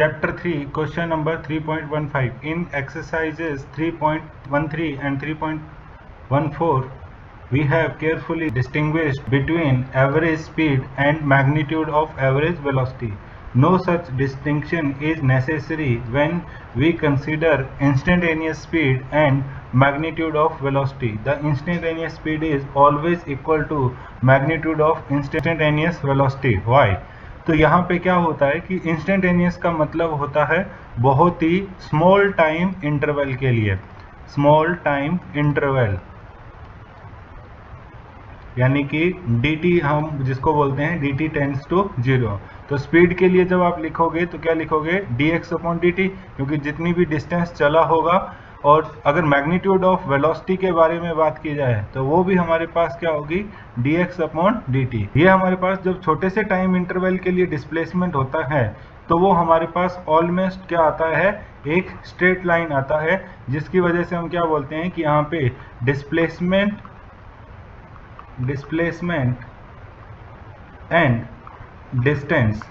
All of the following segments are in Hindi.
Chapter 3, question number 3.15. In exercises 3.13 and 3.14, we have carefully distinguished between average speed and magnitude of average velocity. No such distinction is necessary when we consider instantaneous speed and magnitude of velocity. The instantaneous speed is always equal to magnitude of instantaneous velocity. Why? तो यहाँ पे क्या होता है कि इंस्टेंटेनियस का मतलब होता है बहुत ही स्मॉल टाइम इंटरवल के लिए, स्मॉल टाइम इंटरवल, यानी कि dt हम जिसको बोलते हैं dt टेंड्स टू 0। तो स्पीड के लिए जब आप लिखोगे तो क्या लिखोगे dx अपॉन dt, क्योंकि जितनी भी डिस्टेंस चला होगा। और अगर मैग्नीट्यूड ऑफ वेलोसिटी के बारे में बात की जाए तो वो भी हमारे पास क्या होगी dx अपॉन dt। ये हमारे पास जब छोटे से टाइम इंटरवल के लिए डिस्प्लेसमेंट होता है तो वो हमारे पास ऑलमोस्ट क्या आता है, एक स्ट्रेट लाइन आता है, जिसकी वजह से हम क्या बोलते हैं कि यहाँ पे डिस्प्लेसमेंट एंड डिस्टेंस।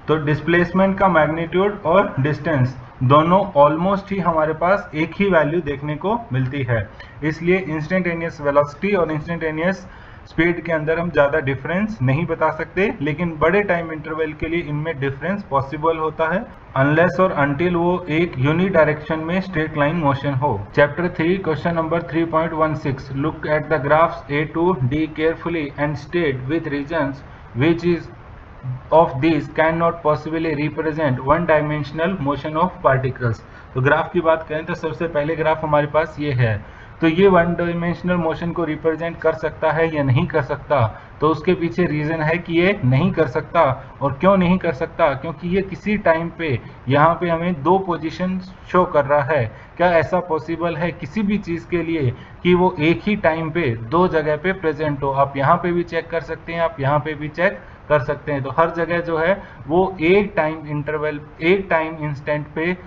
तो डिस्प्लेसमेंट का मैग्नीट्यूड और डिस्टेंस दोनों ऑलमोस्ट ही हमारे पास एक ही वैल्यू देखने को मिलती है, इसलिए इंस्टेंटेनियस वेलोसिटी और इंस्टेंटेनियस स्पीड के अंदर हम ज़्यादा डिफरेंस नहीं बता सकते, लेकिन बड़े टाइम इंटरवल के लिए इनमें डिफरेंस पॉसिबल होता है अनलेस और अनटिल वो एक यूनि डायरेक्शन में स्ट्रेट लाइन मोशन हो। Chapter 3 question number 3.16। Look at the graphs A to D carefully and state with reasons which is of these cannot possibly represent one dimensional motion of particles। तो ग्राफ की बात करें तो सबसे पहले ग्राफ हमारे पास ये है, तो ये वन डायमेंशनल मोशन को रिप्रेजेंट कर सकता है या नहीं कर सकता। तो उसके पीछे रीजन है कि ये नहीं कर सकता। और क्यों नहीं कर सकता? क्योंकि ये किसी टाइम पे यहाँ पे हमें दो पोजीशन शो कर रहा है। क्या ऐसा पॉसिबल है किसी भी चीज़ के लिए कि वो एक ही टाइम पे दो जगह पे प्रेजेंट हो? आप यहाँ पे भी चेक कर सकते हैं, आप यहाँ पे भी चेक कर सकते हैं। तो हर जगह जो है वो एक टाइम इंटरवल, एक टाइम इंस्टेंट पे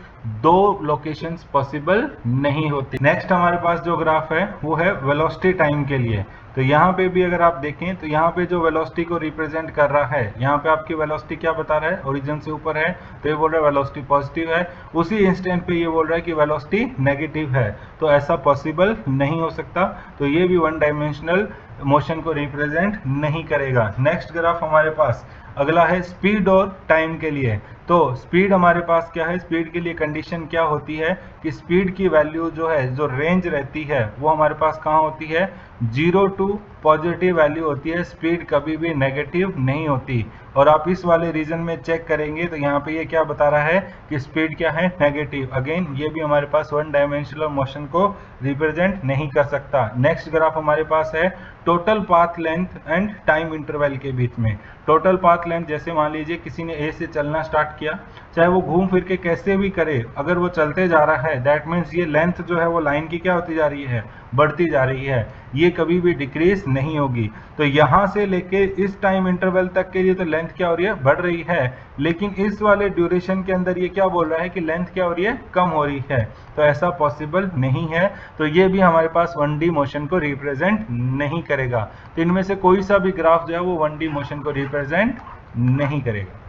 दो लोकेशंस पॉसिबल नहीं होती। नेक्स्ट हमारे पास जो ग्राफ है वो है वेलोसिटी टाइम के लिए। तो यहाँ पे भी अगर आप देखें तो यहाँ पे जो वेलोसिटी को रिप्रेजेंट कर रहा है, यहाँ पे आपकी वेलोसिटी क्या बता रहा है, ओरिजिन से ऊपर है, तो ये बोल रहा है वेलोसिटी पॉजिटिव है। उसी इंस्टेंट पे ये बोल रहा है कि वेलोसिटी नेगेटिव है। तो ऐसा पॉसिबल नहीं हो सकता। तो ये भी वन डायमेंशनल मोशन को रिप्रेजेंट नहीं करेगा। नेक्स्ट ग्राफ हमारे पास अगला है स्पीड और टाइम के लिए। तो स्पीड हमारे पास क्या है, स्पीड के लिए कंडीशन क्या होती है कि स्पीड की वैल्यू जो है, जो रेंज रहती है वो हमारे पास कहाँ होती है, 0 टू पॉजिटिव वैल्यू होती है। स्पीड कभी भी नेगेटिव नहीं होती। और आप इस वाले रीजन में चेक करेंगे तो यहाँ पे ये क्या बता रहा है कि स्पीड क्या है, नेगेटिव। अगेन ये भी हमारे पास वन डायमेंशनल मोशन को रिप्रेजेंट नहीं कर सकता। नेक्स्ट ग्राफ हमारे पास है total path length and time interval के बीच में। टोटल पाथ लेंथ, जैसे मान लीजिए किसी ने ए से चलना स्टार्ट किया, चाहे वो घूम फिर के कैसे भी करे, अगर वो चलते जा रहा है दैट मीन्स ये लेंथ जो है वो लाइन की क्या होती जा रही है, बढ़ती जा रही है। ये कभी भी डिक्रीज नहीं होगी। तो यहाँ से लेके इस टाइम इंटरवल तक के लिए तो लेंथ क्या हो रही है, बढ़ रही है। लेकिन इस वाले ड्यूरेशन के अंदर ये क्या बोल रहा है कि लेंथ क्या हो रही है, कम हो रही है। तो ऐसा पॉसिबल नहीं है। तो ये भी हमारे पास 1D मोशन को रिप्रेजेंट नहीं करेगा। तो इनमें से कोई सा भी ग्राफ जो है वो 1D मोशन को रिप्रेजेंट नहीं करेगा।